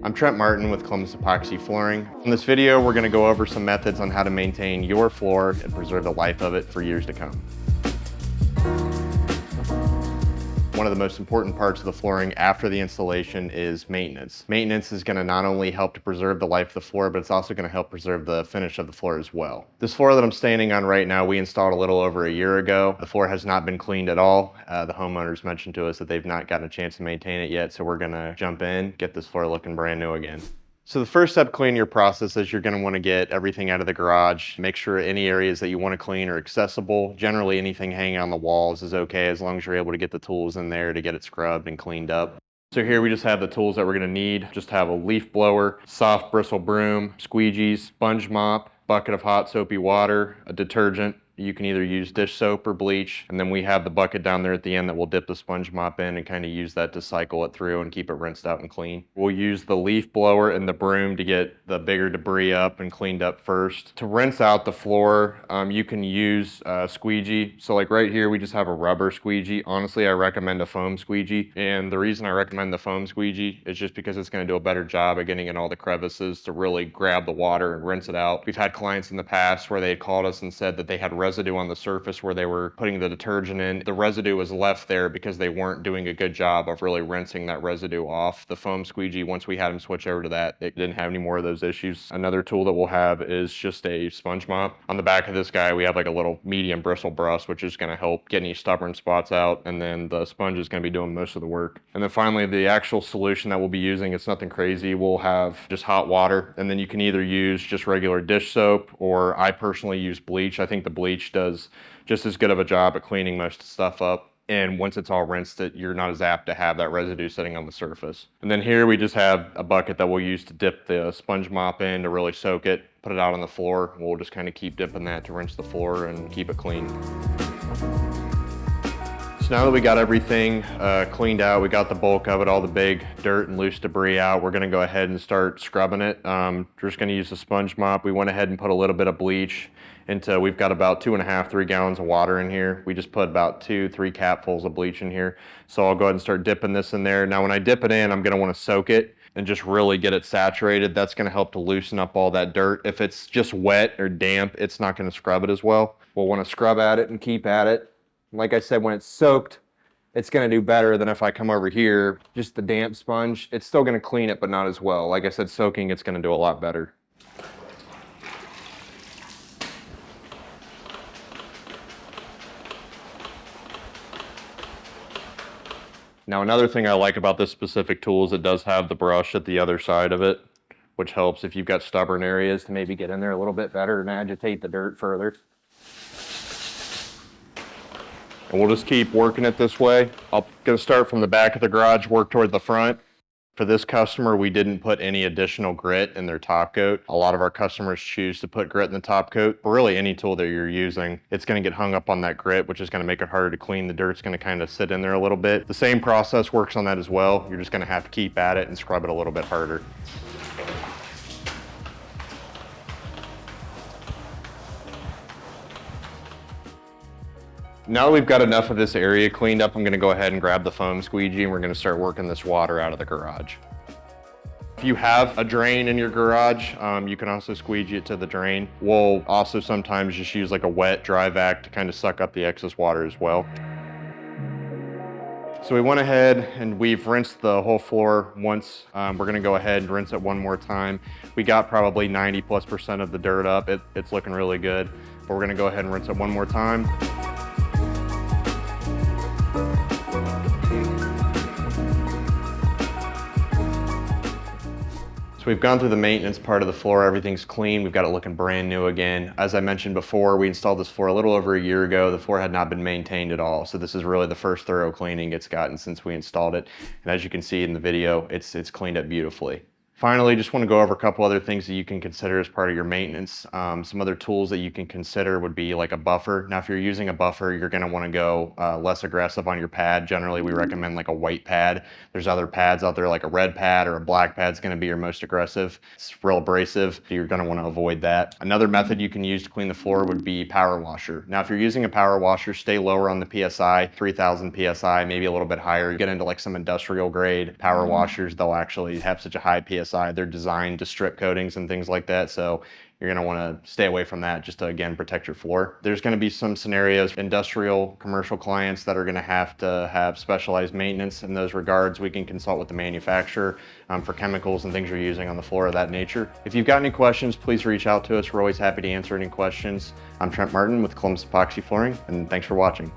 I'm Trent Martin with Columbus Epoxy Flooring. In this video, we're going to go over some methods on how to maintain your floor and preserve the life of it for years to come. One of the most important parts of the flooring after the installation is maintenance. Maintenance is going to not only help to preserve the life of the floor, but it's also going to help preserve the finish of the floor as well. This floor that I'm standing on right now, we installed a little over a year ago. The floor has not been cleaned at all. The homeowners mentioned to us that they've not gotten a chance to maintain it yet, so we're going to jump in, get this floor looking brand new again. So the first step cleaning your process is you're going to want to get everything out of the garage. Make sure any areas that you want to clean are accessible. Generally anything hanging on the walls is okay as long as you're able to get the tools in there to get it scrubbed and cleaned up. So here we just have the tools that we're going to need. Just have a leaf blower, soft bristle broom, squeegees, sponge mop, bucket of hot soapy water, a detergent. You can either use dish soap or bleach, and then we have the bucket down there at the end that we'll dip the sponge mop in and kind of use that to cycle it through and keep it rinsed out and clean. We'll use the leaf blower and the broom to get the bigger debris up and cleaned up first. To rinse out the floor, you can use a squeegee. So like right here, we just have a rubber squeegee. Honestly, I recommend a foam squeegee, and the reason I recommend the foam squeegee is just because it's going to do a better job at getting in all the crevices to really grab the water and rinse it out. We've had clients in the past where they had called us and said that they had residue on the surface where they were putting the detergent in. The residue was left there because they weren't doing a good job of really rinsing that residue off. The foam squeegee, once we had them switch over to that, it didn't have any more of those issues. Another tool that we'll have is just a sponge mop. On the back of this guy, we have like a little medium bristle brush, which is going to help get any stubborn spots out, and then the sponge is going to be doing most of the work. And then finally, the actual solution that we'll be using, it's nothing crazy. We'll have just hot water, and then you can either use just regular dish soap, or I personally use bleach. I think the bleach does just as good of a job at cleaning most of the stuff up. And once it's all rinsed, you're not as apt to have that residue sitting on the surface. And then here we just have a bucket that we'll use to dip the sponge mop in to really soak it, put it out on the floor. We'll just kind of keep dipping that to rinse the floor and keep it clean. So now that we got everything cleaned out, we got the bulk of it, all the big dirt and loose debris out, we're gonna go ahead and start scrubbing it. We're just gonna use the sponge mop. We went ahead and put a little bit of bleach into, we've got about 2.5, 3 gallons of water in here. We just put about 2, 3 capfuls of bleach in here. So I'll go ahead and start dipping this in there. Now when I dip it in, I'm gonna wanna soak it and just really get it saturated. That's gonna help to loosen up all that dirt. If it's just wet or damp, it's not gonna scrub it as well. We'll wanna scrub at it and keep at it. Like I said, when it's soaked, it's going to do better than if I come over here, just the damp sponge. It's still going to clean it, but not as well. Like I said, soaking, it's going to do a lot better. Now, another thing I like about this specific tool is it does have the brush at the other side of it, which helps if you've got stubborn areas to maybe get in there a little bit better and agitate the dirt further. And we'll just keep working it this way. I'm gonna start from the back of the garage, work toward the front. For this customer, we didn't put any additional grit in their top coat. A lot of our customers choose to put grit in the top coat. But really, any tool that you're using, it's gonna get hung up on that grit, which is gonna make it harder to clean. The dirt's gonna kind of sit in there a little bit. The same process works on that as well. You're just gonna have to keep at it and scrub it a little bit harder. Now that we've got enough of this area cleaned up, I'm gonna go ahead and grab the foam squeegee and we're gonna start working this water out of the garage. If you have a drain in your garage, you can also squeegee it to the drain. We'll also sometimes just use like a wet, dry vac to kind of suck up the excess water as well. So we went ahead and we've rinsed the whole floor once. We're gonna go ahead and rinse it one more time. We got probably 90+% of the dirt up. It's looking really good, but we're gonna go ahead and rinse it one more time. We've gone through the maintenance part of the floor. Everything's clean. We've got it looking brand new again. As I mentioned before, we installed this floor a little over a year ago. The floor had not been maintained at all. So this is really the first thorough cleaning it's gotten since we installed it. And as you can see in the video, it's cleaned up beautifully. Finally, just want to go over a couple other things that you can consider as part of your maintenance. Some other tools that you can consider would be like a buffer. Now, if you're using a buffer, you're going to want to go less aggressive on your pad. Generally, we recommend like a white pad. There's other pads out there like a red pad or a black pad is going to be your most aggressive. It's real abrasive, so you're going to want to avoid that. Another method you can use to clean the floor would be power washer. Now, if you're using a power washer, stay lower on the PSI, 3000 PSI, maybe a little bit higher. You get into like some industrial grade power washers, they'll actually have such a high PSI PSI. They're designed to strip coatings and things like that. So you're going to want to stay away from that just to, again, protect your floor. There's going to be some scenarios, industrial, commercial clients that are going to have specialized maintenance. In those regards, we can consult with the manufacturer for chemicals and things you're using on the floor of that nature. If you've got any questions, please reach out to us. We're always happy to answer any questions. I'm Trent Martin with Columbus Epoxy Flooring, and thanks for watching.